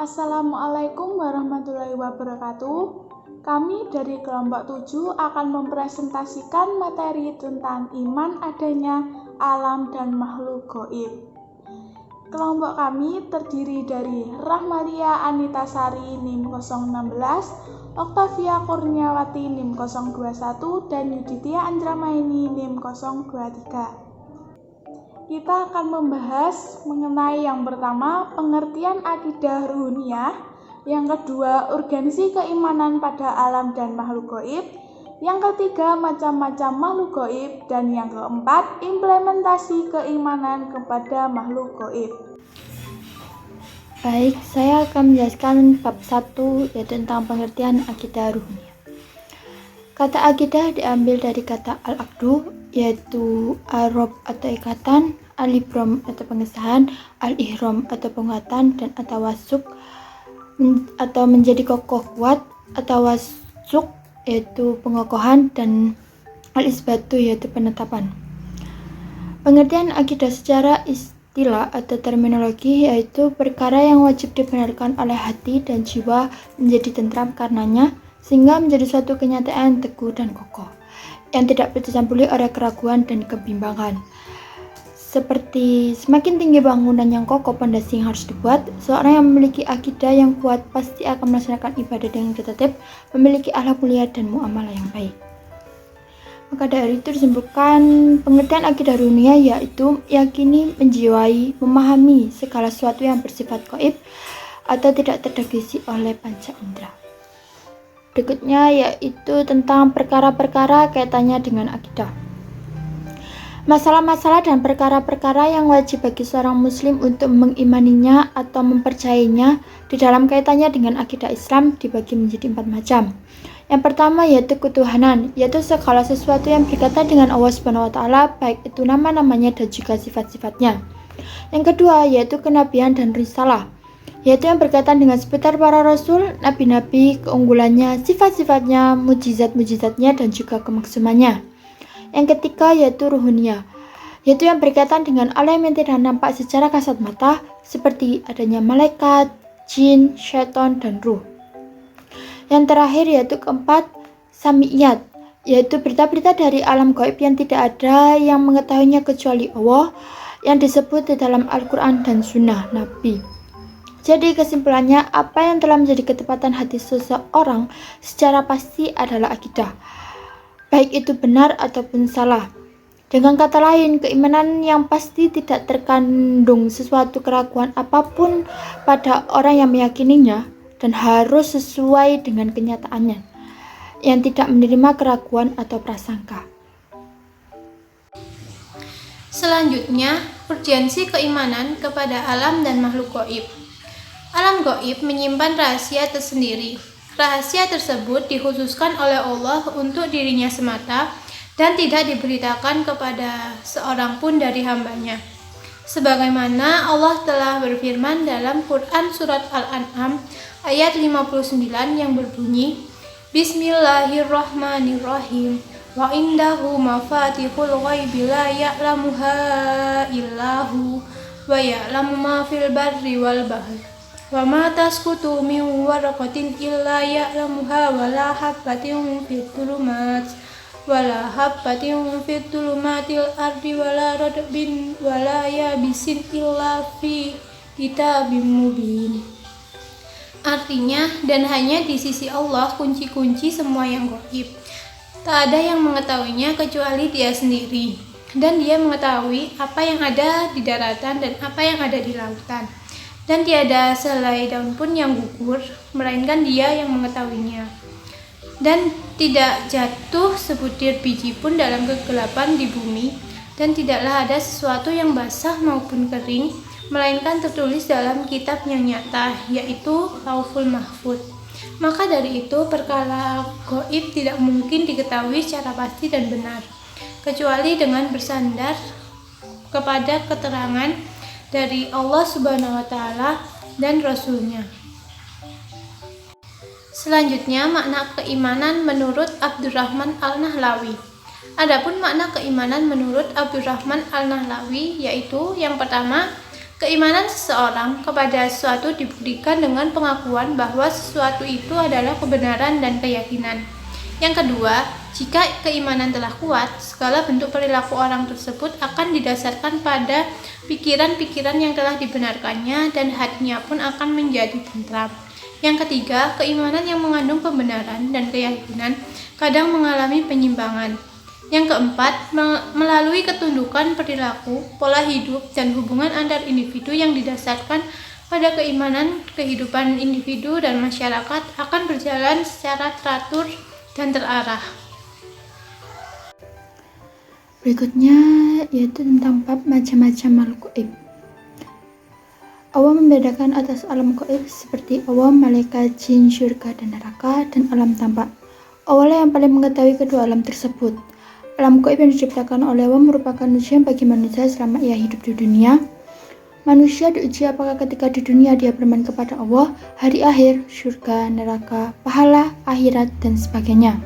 Assalamualaikum warahmatullahi wabarakatuh. Kami dari kelompok 7 akan mempresentasikan materi tentang iman adanya alam dan makhluk gaib. Kelompok kami terdiri dari Rahmalia Anitasari NIM 016, Oktavia Kurniawati NIM 021, dan Yuditya Andramaini NIM 023. Kita akan membahas mengenai yang pertama, pengertian akidah ruhuniyah, yang kedua, urgensi keimanan pada alam dan makhluk gaib, yang ketiga, macam-macam makhluk gaib, dan yang keempat, implementasi keimanan kepada makhluk gaib. Baik, saya akan menjelaskan bab 1, yaitu tentang pengertian akidah ruhuniyah. Kata akidah diambil dari kata al-aqdu, yaitu al-rob atau ikatan, al-ibrom atau pengesahan, al-ihram atau penguatan, dan atawasuk atau menjadi kokoh kuat, atawasuk yaitu pengokohan, dan al-isbatu yaitu penetapan. Pengertian akidah secara istilah atau terminologi yaitu perkara yang wajib dibenarkan oleh hati dan jiwa menjadi tentram karenanya, sehingga menjadi suatu kenyataan teguh dan kokoh yang tidak dicampuri oleh keraguan dan kebimbangan. Seperti semakin tinggi bangunan yang kokoh pondasi yang harus dibuat, seorang yang memiliki akidah yang kuat pasti akan melaksanakan ibadah dengan tertib, memiliki akhlak mulia dan muamalah yang baik. Maka dari itu disimpulkan pengertian akidah ruhuniyah yaitu yakini, menjiwai, memahami segala sesuatu yang bersifat gaib atau tidak terdeteksi oleh panca indera. Berikutnya yaitu tentang perkara-perkara kaitannya dengan akidah. Masalah-masalah dan perkara-perkara yang wajib bagi seorang muslim untuk mengimaninya atau mempercayainya di dalam kaitannya dengan akidah Islam dibagi menjadi 4 macam. Yang pertama yaitu ketuhanan, yaitu segala sesuatu yang berkaitan dengan Allah Subhanahu wa taala, baik itu nama-namanya dan juga sifat-sifatnya. Yang kedua yaitu kenabian dan risalah, yaitu yang berkaitan dengan seputar para rasul, nabi-nabi, keunggulannya, sifat-sifatnya, mujizat-mujizatnya, dan juga kemaksumannya. Yang ketiga yaitu ruhuniyah, yaitu yang berkaitan dengan alam yang tidak nampak secara kasat mata, seperti adanya malaikat, jin, syaitan, dan ruh. Yang terakhir yaitu keempat, samiyat, yaitu berita-berita dari alam gaib yang tidak ada yang mengetahuinya kecuali Allah, yang disebut di dalam Al-Quran dan Sunnah Nabi. Jadi kesimpulannya, apa yang telah menjadi ketepatan hati seseorang secara pasti adalah akidah, baik itu benar ataupun salah. Dengan kata lain, keimanan yang pasti tidak terkandung sesuatu keraguan apapun pada orang yang meyakininya, dan harus sesuai dengan kenyataannya, yang tidak menerima keraguan atau prasangka. Selanjutnya, urgensi keimanan kepada alam dan makhluk gaib. Alam gaib menyimpan rahasia tersendiri. Rahasia tersebut dikhususkan oleh Allah untuk dirinya semata dan tidak diberitakan kepada seorang pun dari hambanya. Sebagaimana Allah telah berfirman dalam Quran Surat Al-An'am ayat 59 yang berbunyi, Bismillahirrahmanirrahim, wa indahu mafatihul ghaibi la ya'lamuha illahu wa ya'lamu ma fil barri wal bahri wa ma tasqutu min waraqatin illa ya'lamuha wa la habbatin fit dhulumatil ardi wa la radbin wa la yabisin illa fi kitabim mubin. Artinya, dan hanya di sisi Allah kunci-kunci semua yang gaib. Tak ada yang mengetahuinya kecuali Dia sendiri, dan Dia mengetahui apa yang ada di daratan dan apa yang ada di lautan. Dan tiada selai daun pun yang gugur, melainkan Dia yang mengetahuinya. Dan tidak jatuh sebutir biji pun dalam kegelapan di bumi, dan tidaklah ada sesuatu yang basah maupun kering, melainkan tertulis dalam kitab yang nyata, yaitu Lauhul Mahfuz. Maka dari itu, perkara gaib tidak mungkin diketahui secara pasti dan benar, kecuali dengan bersandar kepada keterangan dari Allah Subhanahu wa taala dan Rasul-Nya. Selanjutnya, makna keimanan menurut Abdurrahman Al-Nahlawi. Adapun makna keimanan menurut Abdurrahman Al-Nahlawi yaitu yang pertama, keimanan seseorang kepada sesuatu dibuktikan dengan pengakuan bahwa sesuatu itu adalah kebenaran dan keyakinan. Yang kedua, jika keimanan telah kuat, segala bentuk perilaku orang tersebut akan didasarkan pada pikiran-pikiran yang telah dibenarkannya dan hatinya pun akan menjadi tentram. Yang ketiga, keimanan yang mengandung pembenaran dan keyakinan kadang mengalami penyimpangan. Yang keempat, melalui ketundukan perilaku, pola hidup, dan hubungan antar individu yang didasarkan pada keimanan, kehidupan individu dan masyarakat akan berjalan secara teratur dan terarah. Berikutnya yaitu tentang bab macam-macam makhluk gaib. Allah membedakan atas alam gaib seperti Allah, malaikat, jin, syurga, dan neraka, dan alam tampak. Allah yang paling mengetahui kedua alam tersebut. Alam gaib yang diciptakan oleh Allah merupakan ujian bagi manusia selama ia hidup di dunia. Manusia diuji apakah ketika di dunia dia beriman kepada Allah, hari akhir, surga, neraka, pahala, akhirat, dan sebagainya.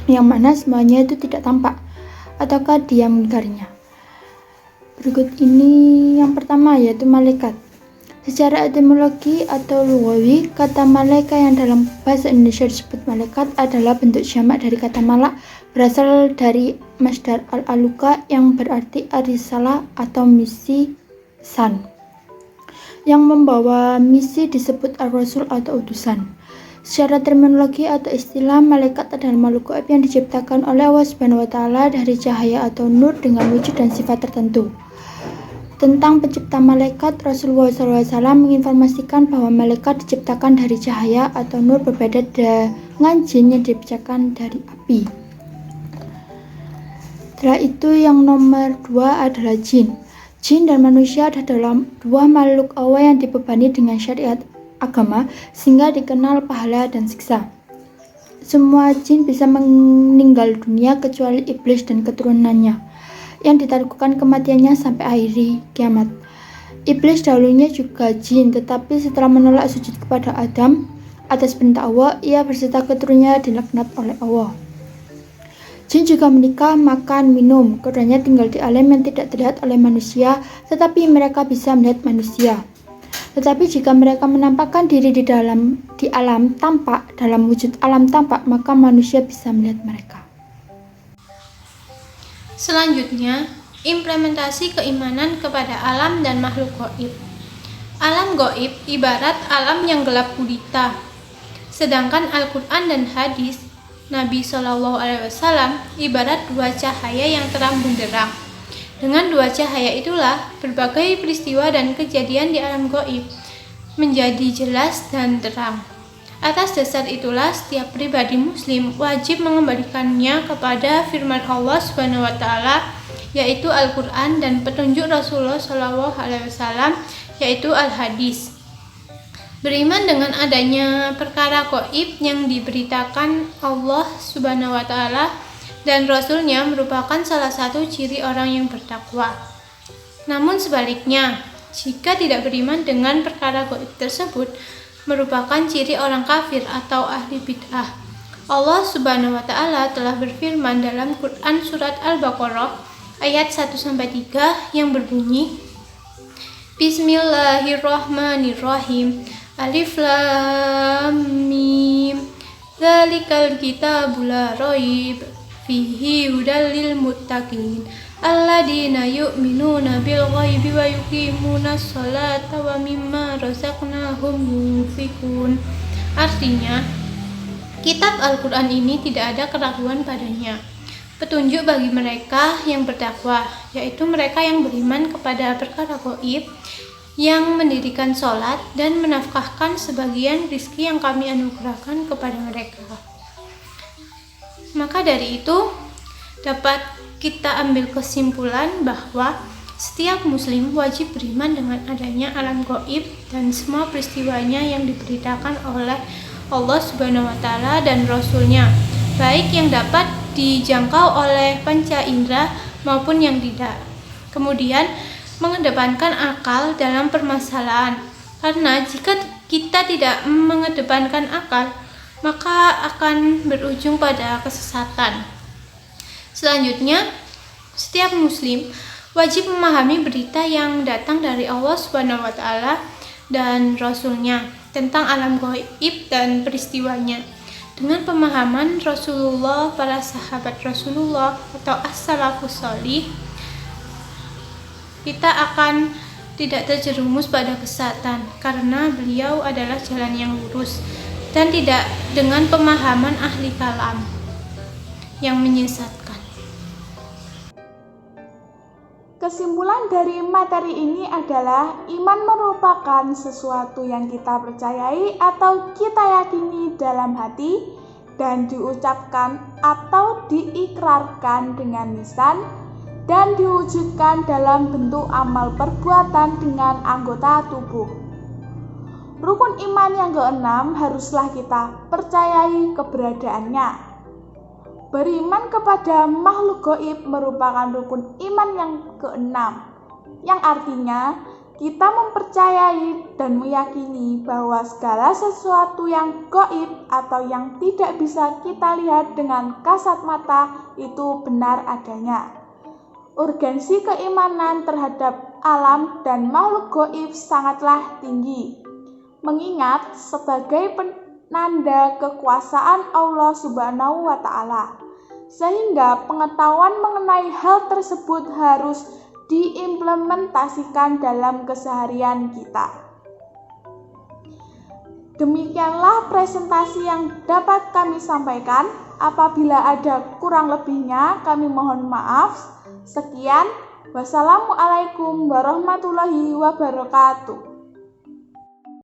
Yang mana semuanya itu tidak tampak, ataukah dia mengingkarinya. Berikut ini yang pertama yaitu malaikat. Secara etimologi atau lugawi, kata malaikat yang dalam bahasa Indonesia disebut malaikat adalah bentuk jamak dari kata malak, berasal dari masdar al-aluka yang berarti arisalah atau misi san. Yang membawa misi disebut ar-rasul atau utusan. Secara terminologi atau istilah, malaikat adalah makhluk gaib yang diciptakan oleh Allah Subhanahu wa Ta'ala dari cahaya atau nur dengan wujud dan sifat tertentu. Tentang pencipta malaikat, Rasulullah SAW menginformasikan bahwa malaikat diciptakan dari cahaya atau nur berbeda dengan jin yang diciptakan dari api. Setelah itu yang nomor 2 adalah jin. Jin dan manusia adalah dua makhluk Allah yang dibebani dengan syariat agama sehingga dikenal pahala dan siksa. Semua jin bisa meninggal dunia kecuali iblis dan keturunannya yang ditaklukkan kematiannya sampai akhir kiamat. Iblis dahulunya juga jin, tetapi setelah menolak sujud kepada Adam atas perintah Allah, ia berserta keturunannya dilaknat oleh Allah. Jin juga menikah, makan, minum. Keduanya tinggal di alam yang tidak terlihat oleh manusia, tetapi mereka bisa melihat manusia. Tetapi jika mereka menampakkan diri di alam tampak, dalam wujud alam tampak, maka manusia bisa melihat mereka. Selanjutnya, implementasi keimanan kepada alam dan makhluk gaib. Alam gaib ibarat alam yang gelap gulita. Sedangkan Al-Quran dan hadis Nabi SAW ibarat dua cahaya yang terang benderang. Dengan dua cahaya itulah berbagai peristiwa dan kejadian di alam gaib menjadi jelas dan terang. Atas dasar itulah setiap pribadi muslim wajib mengembalikannya kepada firman Allah Subhanahu wa Ta'ala yaitu Al-Quran dan petunjuk Rasulullah SAW yaitu Al-Hadis. Beriman dengan adanya perkara gaib yang diberitakan Allah Subhanahu wa Ta'ala dan Rasulnya merupakan salah satu ciri orang yang bertakwa. Namun sebaliknya, jika tidak beriman dengan perkara gaib tersebut merupakan ciri orang kafir atau ahli bid'ah. Allah Subhanahu wa Ta'ala telah berfirman dalam Quran surat Al-Baqarah ayat 1-3 yang berbunyi, Bismillahirrahmanirrahim. Alif Lam Mim. Dzalikal kitabul la raib fihi hudal lil muttaqin. Alladzina yu'minuna bil ghaibi wa yuqimunas sholata wa mimma razaqnahum yunfiqun. Artinya, kitab Al-Quran ini tidak ada keraguan padanya. Petunjuk bagi mereka yang bertakwa, yaitu mereka yang beriman kepada perkara gaib, yang mendirikan sholat dan menafkahkan sebagian rizki yang kami anugerahkan kepada mereka. Maka dari itu, dapat kita ambil kesimpulan bahwa setiap muslim wajib beriman dengan adanya alam gaib dan semua peristiwanya yang diberitakan oleh Allah Subhanahu wa Ta'ala dan Rasulnya, baik yang dapat dijangkau oleh panca indera maupun yang tidak. Kemudian mengedepankan akal dalam permasalahan, karena jika kita tidak mengedepankan akal maka akan berujung pada kesesatan. Selanjutnya, setiap muslim wajib memahami berita yang datang dari Allah SWT dan Rasul-Nya tentang alam gaib dan peristiwanya. Dengan pemahaman Rasulullah, para sahabat Rasulullah atau as-salafus shalih, kita akan tidak terjerumus pada kesesatan karena beliau adalah jalan yang lurus, dan tidak dengan pemahaman ahli kalam yang menyesatkan. Kesimpulan dari materi ini adalah iman merupakan sesuatu yang kita percayai atau kita yakini dalam hati dan diucapkan atau diikrarkan dengan lisan dan diwujudkan dalam bentuk amal perbuatan dengan anggota tubuh. Rukun iman yang keenam haruslah kita percayai keberadaannya. Beriman kepada makhluk gaib merupakan rukun iman yang keenam, yang artinya kita mempercayai dan meyakini bahwa segala sesuatu yang gaib atau yang tidak bisa kita lihat dengan kasat mata itu benar adanya. Urgensi keimanan terhadap alam dan makhluk gaib sangatlah tinggi, mengingat sebagai penanda kekuasaan Allah Subhanahu wa Ta'ala, sehingga pengetahuan mengenai hal tersebut harus diimplementasikan dalam keseharian kita. Demikianlah presentasi yang dapat kami sampaikan. Apabila ada kurang lebihnya, kami mohon maaf. Sekian, wassalamualaikum warahmatullahi wabarakatuh.